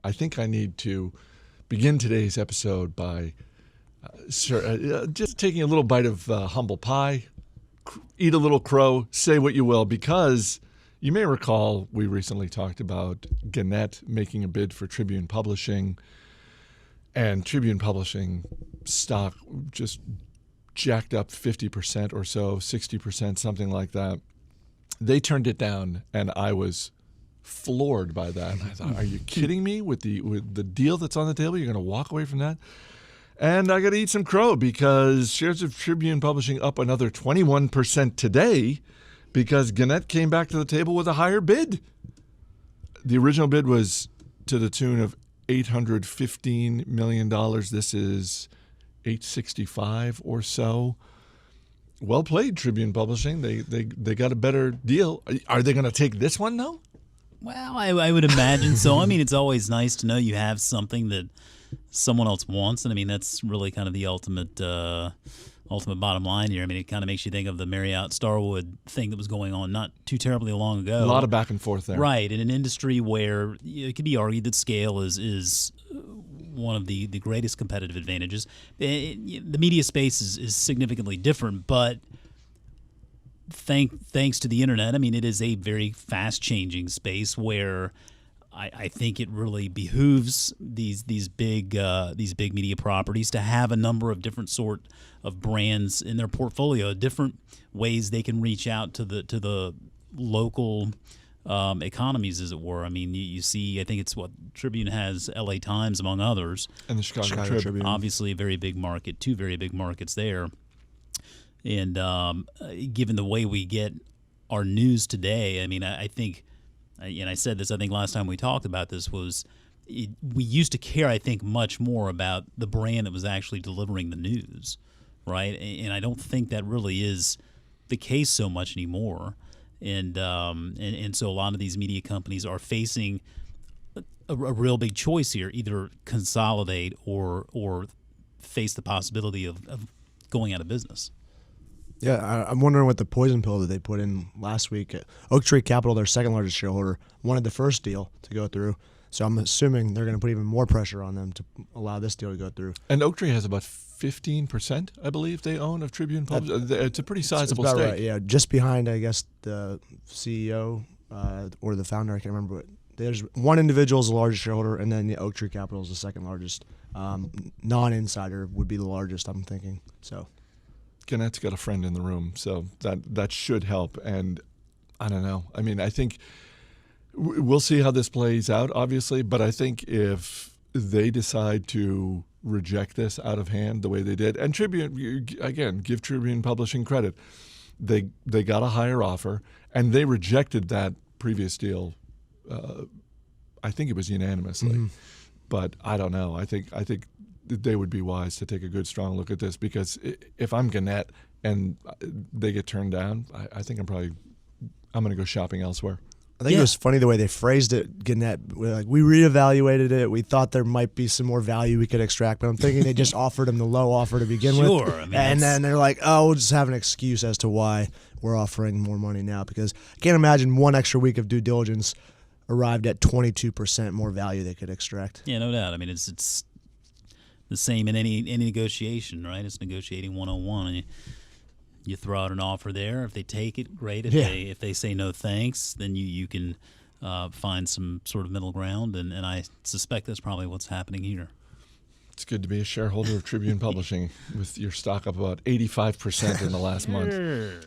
I think I need to begin today's episode by just taking a little bite of humble pie, eat a little crow, say what you will, because you may recall we recently talked about Gannett making a bid for Tribune Publishing, and Tribune Publishing stock just jacked up 50% or so, 60%, something like that. They turned it down, and I was floored by that. I thought, are you kidding me with the deal that's on the table? You're going to walk away from that? And I got to eat some crow because shares of Tribune Publishing up another 21% today because Gannett came back to the table with a higher bid. The original bid was to the tune of $815 million. This is $865 or so. Well played, Tribune Publishing. They got a better deal. Are they going to take this one, though? Well, I would imagine so. I mean, it's always nice to know you have something that someone else wants, and I mean that's really kind of the ultimate bottom line here. I mean, it kind of makes you think of the Marriott Starwood thing that was going on not too terribly long ago. A lot of back and forth there, right? In an industry where it could be argued that scale is one of the greatest competitive advantages. The media space is significantly different, but thanks to the internet, I mean, it is a very fast-changing space where I think it really behooves these big media properties to have a number of different sort of brands in their portfolio, different ways they can reach out to the local economies, as it were. I mean, you see, I think it's what Tribune has, L.A. Times among others, and the Chicago Tribune. Obviously, a very big market, two very big markets there. And given the way we get our news today, I mean, I think, and I said this, I think last time we talked about this, we used to care, I think, much more about the brand that was actually delivering the news, right? And I don't think that really is the case so much anymore. And so a lot of these media companies are facing a real big choice here: either consolidate or face the possibility of going out of business. Yeah, I'm wondering what the poison pill that they put in last week. Oaktree Capital, their second largest shareholder, wanted the first deal to go through. So I'm assuming they're going to put even more pressure on them to allow this deal to go through. And Oaktree has about 15%, I believe, they own of Tribune Publishing. It's a pretty sizable stake. Right, yeah, just behind, I guess, the CEO or the founder. I can't remember. But there's one individual is the largest shareholder, and then the Oaktree Capital is the second largest. Non-insider would be the largest, I'm thinking. So Gannett's got a friend in the room, so that should help. And I don't know. I mean, I think we'll see how this plays out, obviously, but I think if they decide to reject this out of hand the way they did, and Tribune, again, give Tribune Publishing credit, they got a higher offer, and they rejected that previous deal. I think it was unanimously, but I don't know. I think they would be wise to take a good, strong look at this, because if I'm Gannett and they get turned down, I think I'm going to go shopping elsewhere. I think it was funny the way they phrased it, Gannett. Like, we reevaluated it. We thought there might be some more value we could extract, but I'm thinking they just offered him the low offer to begin with. Sure. I mean, and then they're like, oh, we'll just have an excuse as to why we're offering more money now, because I can't imagine one extra week of due diligence arrived at 22% more value they could extract. Yeah, no doubt. I mean, it's the same in any negotiation, right? It's negotiating 101. You throw out an offer there. If they take it, great. If they say no thanks, then you can find some sort of middle ground, and I suspect that's probably what's happening here. It's good to be a shareholder of Tribune Publishing with your stock up about 85% in the last month.